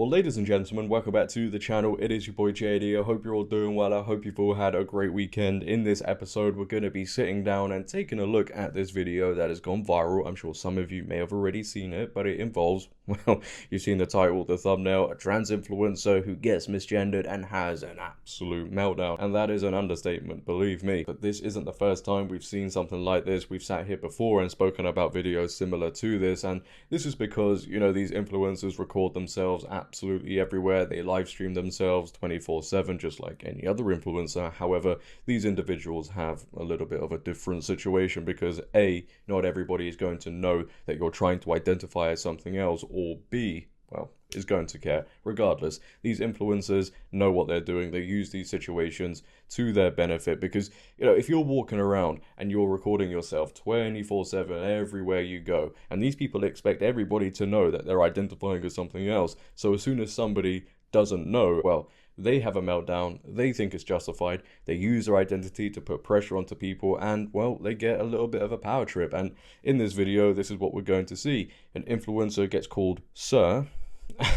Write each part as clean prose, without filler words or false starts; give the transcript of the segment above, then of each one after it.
Well, ladies and gentlemen, welcome back to the channel. It is your boy JD. I hope you're all doing well. I hope you've all had a great weekend. In this episode, we're going to be sitting down and taking a look at this video that has gone viral. I'm sure some of you may have already seen it, but it involves, well, you've seen the title, the thumbnail, a trans influencer who gets misgendered and has an absolute meltdown. And that is an understatement, believe me. But this isn't the first time we've seen something like this. We've sat here before and spoken about videos similar to this, and this is because, you know, these influencers record themselves absolutely everywhere. They live stream themselves 24/7 just like any other influencer. However, these individuals have a little bit of a different situation because A, not everybody is going to know that you're trying to identify as something else, or B, well, is going to care. Regardless, these influencers know what they're doing. They use these situations to their benefit because, you know, if you're walking around and you're recording yourself 24/7 everywhere you go, and these people expect everybody to know that they're identifying as something else, so as soon as somebody doesn't know, well, they have a meltdown, they think it's justified, they use their identity to put pressure onto people, and, well, they get a little bit of a power trip. And in this video, this is what we're going to see. An influencer gets called Sir,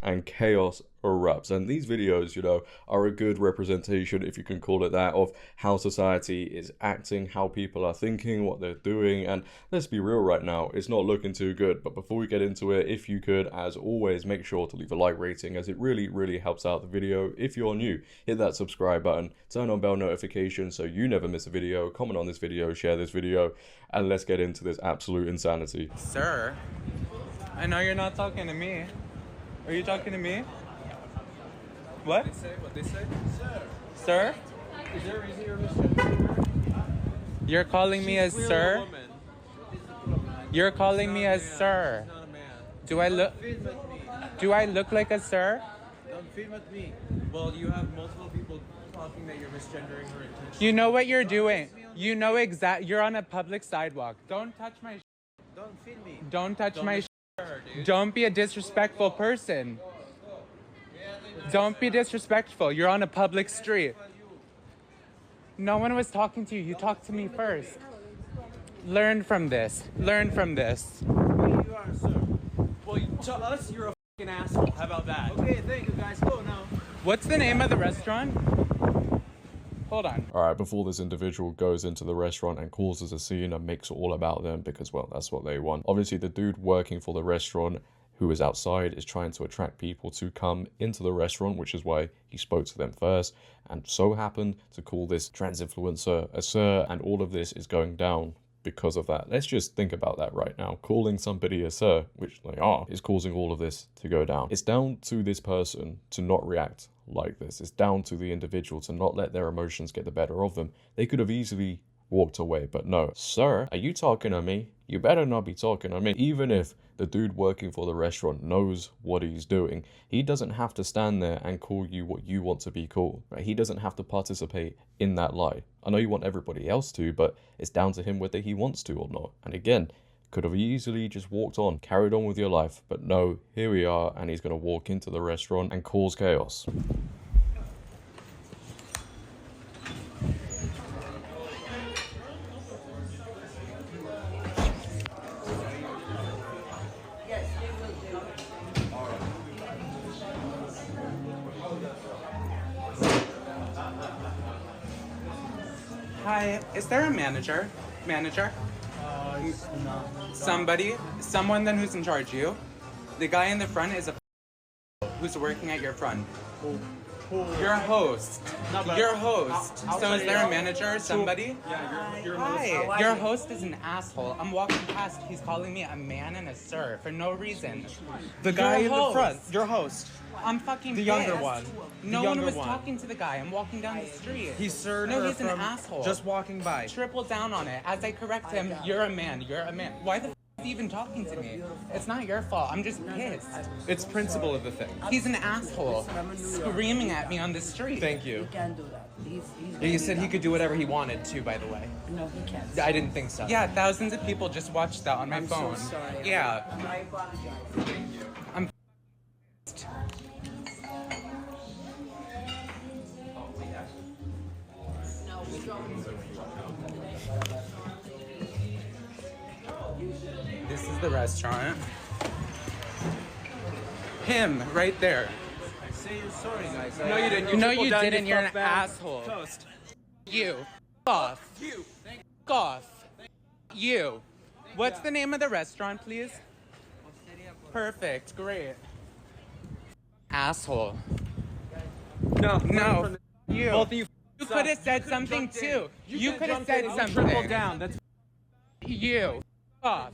and chaos erupts. And these videos, you know, are a good representation, if you can call it that, of how society is acting, how people are thinking, what they're doing. And let's be real right now, it's not looking too good. But before we get into it, if you could, as always, make sure to leave a like rating, as it really helps out the video. If you're new, hit that subscribe button, turn on bell notifications so you never miss a video, comment on this video, share this video, and let's get into this absolute insanity. Sir, I know you're not talking to me. Are you talking to me? What? What they say? Sir. Sir? Is there a reason you're misgendered? You're calling me as sir? You're calling me as sir. Not a man. Do I look? Film at me. Do I look like a sir? Don't film at me. Well, you have multiple people talking that you're misgendering her intentionally. You know what you're doing. You know you're on a public sidewalk. Don't touch my. Don't film me. Don't touch my. Her, dude. Don't be a disrespectful person. Don't be disrespectful. You're on a public street. No one was talking to you. You talked to me first. Learn from this. Learn from this. You are, sir. Well, to us, you're a fucking asshole. How about that? Okay, thank you, guys. Go now. What's the name of the restaurant? Hold on. Alright, before this individual goes into the restaurant and causes a scene and makes it all about them because, well, that's what they want. Obviously, the dude working for the restaurant who is outside is trying to attract people to come into the restaurant, which is why he spoke to them first, and so happened to call this trans influencer a sir, and all of this is going down because of that. Let's just think about that right now. Calling somebody a sir, which they are, is causing all of this to go down. It's down to this person to not react like this. It's down to the individual to not let their emotions get the better of them. They could have easily walked away, but no. Sir, are you talking to me? You better not be talking to me. Even if the dude working for the restaurant knows what he's doing, he doesn't have to stand there and call you what you want to be called. Right? He doesn't have to participate in that lie. I know you want everybody else to, but it's down to him whether he wants to or not. And again, could have easily just walked on, carried on with your life, but no, here we are, and he's going to walk into the restaurant and cause chaos. Hi, is there a manager? Manager? Someone then who's in charge. You? The guy in the front is a who's working at your front. Your host. Your host. So is there a manager or somebody? Yeah, you're Hi. Your host is an asshole. I'm walking past. He's calling me a man and a sir for no reason. The guy in the host. front, your host. I'm fucking The younger pissed. one. No one was talking to the guy. I'm walking down the street. He served No, her he's an from asshole. just walking by. Triple down on it. As I correct him, you're a man. You're a man. Why the f is he even talking to me? It's not your fault. I'm just pissed. It's principle of the thing. He's an asshole. Screaming at me on the street. Thank you. He can't do that. He said he could do whatever he wanted to, by the way. No, he can't. I didn't think so. Yeah, thousands of people just watched that on my phone. So sorry. Yeah. I apologize. I'm This is the restaurant. Him, right there. say you're sorry, guys. No, you didn't. No, tripled you down, didn't. You're an fuck bag. asshole. Toast. You. Off. You. Off. You. What's the name of the restaurant, please? Perfect. Great. Asshole. No. No. You. Both of you. You could have said something too. You could have said Triple something. down. That's. You. Off.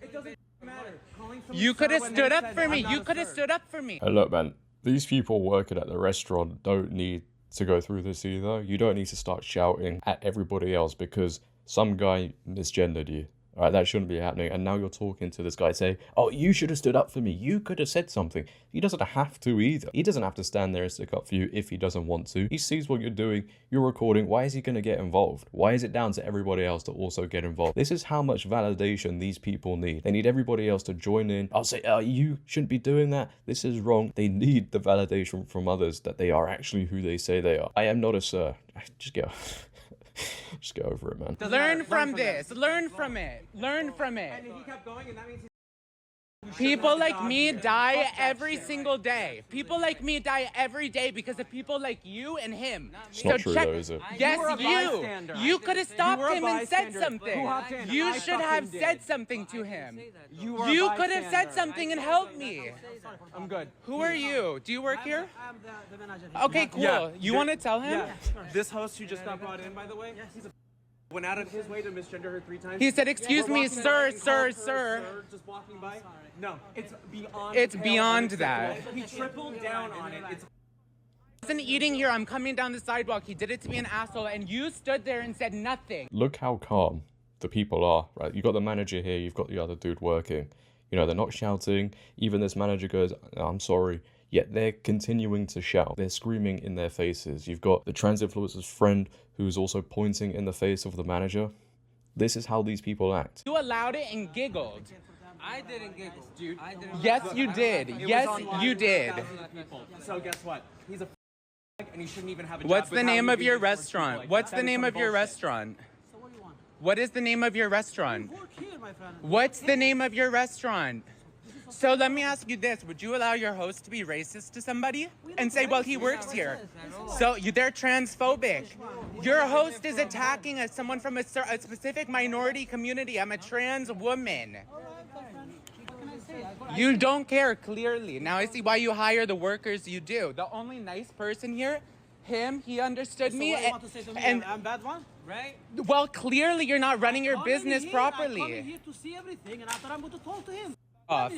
It doesn't matter. Calling someone You could have sir when stood they up said, for me. "I'm not You a could have sir." stood up for me. And look, man, these people working at the restaurant don't need to go through this either. You don't need to start shouting at everybody else because some guy misgendered you. All right, that shouldn't be happening. And now you're talking to this guy saying, oh, you should have stood up for me. You could have said something. He doesn't have to either. He doesn't have to stand there and stick up for you if he doesn't want to. He sees what you're doing. You're recording. Why is he going to get involved? Why is it down to everybody else to also get involved? This is how much validation these people need. They need everybody else to join in. I'll say, you shouldn't be doing that. This is wrong. They need the validation from others that they are actually who they say they are. I am not a sir. Just go. Just get over it, man. Learn from this. Learn from it. Learn from it. And he kept going, and that means People like me die every single day. People like me die every day because of people like you and him. It's not true though, is it? Yes, You were a bystander. you could have stopped You were a him and said bystander. something. Who hopped in? You I should have fucking said did. something to him. you were a You could have said bystander. something and helped me. I'm good. Who are you? Do you work here? I'm the manager here. Okay, cool. Yeah. You want to tell him? Yeah. This host who just got brought in, by the way, he's a went out of his way to misgender her 3 times. He said, "Excuse We're me, walking sir, and sir, called her sir." Just walking by. No, it's beyond. It's the pale beyond unacceptable. He tripled down on it. It's I wasn't eating here. I'm coming down the sidewalk. He did it to be an asshole, and you stood there and said nothing. Look how calm the people are, right? You've got the manager here, you've got the other dude working. You know, they're not shouting. Even this manager goes, I'm sorry. Yet they're continuing to shout. They're screaming in their faces. You've got the trans influencer's friend who's also pointing in the face of the manager. This is how these people act. You allowed it and giggled. I didn't giggle. dude. I didn't. Yes, you did. It was Yes, online you with did. thousands of people. So guess what? He's a and he shouldn't even have a job. What's But the how name he of your behaves towards restaurant? people like What's that the is name some of your bullshit. restaurant? So what do you want? What is the name of your restaurant? Work here, my friend. What's the name of your restaurant? So let me ask you this. Would you allow your host to be racist to somebody and say, well, he works here? So they're transphobic. Your host is attacking someone from a specific minority community. I'm a trans woman. All right, my friend. What can I say? You don't care, clearly. Now I see why you hire the workers you do. The only nice person here, him, he understood So me. what do you want to say to me? And I'm bad one, right? well, clearly you're not running your Coming business here, I'm properly. coming here to see everything, and I thought I'm going to talk to him. Off.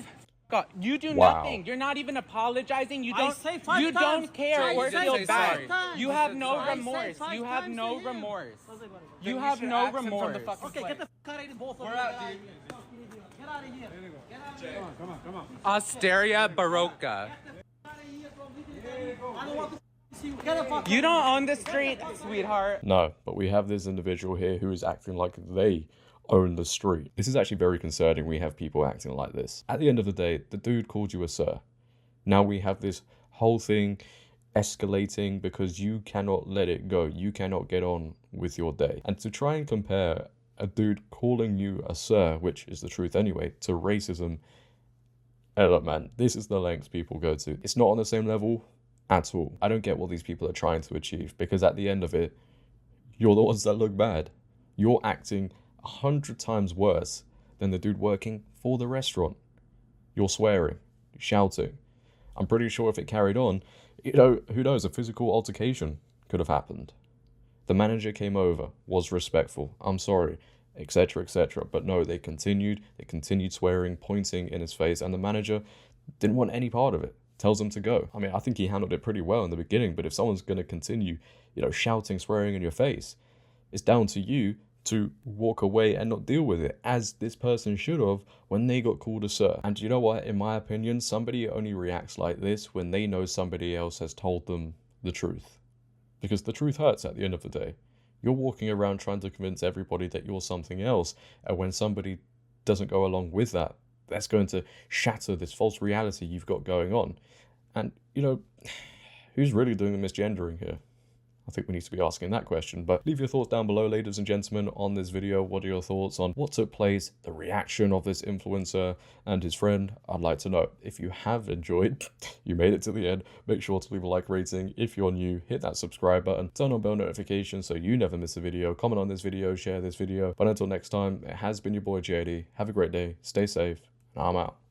God, you do Wow. nothing. You're not even apologizing. You I don't. say 5 You times. don't care I or say feel 5 bad. times. You have no I say remorse. 5 You have times no to him. remorse. What's it gonna be? You Then have should no ask him from the remorse. fucking Okay, plate. get the fuck out of here, both of you. We're Get out, out of dude. here. Get out of here. Get out of here. Come on. Osteria Barocca. Get out of here, bro. I don't want to see you. Get the fuck You out don't of here. own the street, sweetheart. No, but we have this individual here who is acting like they own the street. This is actually very concerning. We have people acting like this. At the end of the day, the dude called you a sir. Now we have this whole thing escalating because you cannot let it go. You cannot get on with your day. And to try and compare a dude calling you a sir, which is the truth anyway, to racism, look, man, this is the lengths people go to. It's not on the same level at all. I don't get what these people are trying to achieve because at the end of it, you're the ones that look bad. You're acting 100 times worse than the dude working for the restaurant. You're swearing, shouting. I'm pretty sure if it carried on, who knows, a physical altercation could have happened. The manager came over, was respectful, I'm sorry, etc., etc. But no, they continued swearing, pointing in his face, and the manager didn't want any part of it. Tells him to go. I mean, I think he handled it pretty well in the beginning, but if someone's going to continue, shouting, swearing in your face, it's down to you to walk away and not deal with it, as this person should have when they got called a sir. And you know what? In my opinion, somebody only reacts like this when they know somebody else has told them the truth. Because the truth hurts at the end of the day. You're walking around trying to convince everybody that you're something else, and when somebody doesn't go along with that, that's going to shatter this false reality you've got going on. And, who's really doing the misgendering here? I think we need to be asking that question. But leave your thoughts down below, ladies and gentlemen, on this video. What are your thoughts on what took place, the reaction of this influencer and his friend? I'd like to know. If you have enjoyed, you made it to the end, make sure to leave a like rating. If you're new, hit that subscribe button, turn on bell notifications so you never miss a video, comment on this video, share this video. But until next time, it has been your boy JD. Have a great day, stay safe, and I'm out.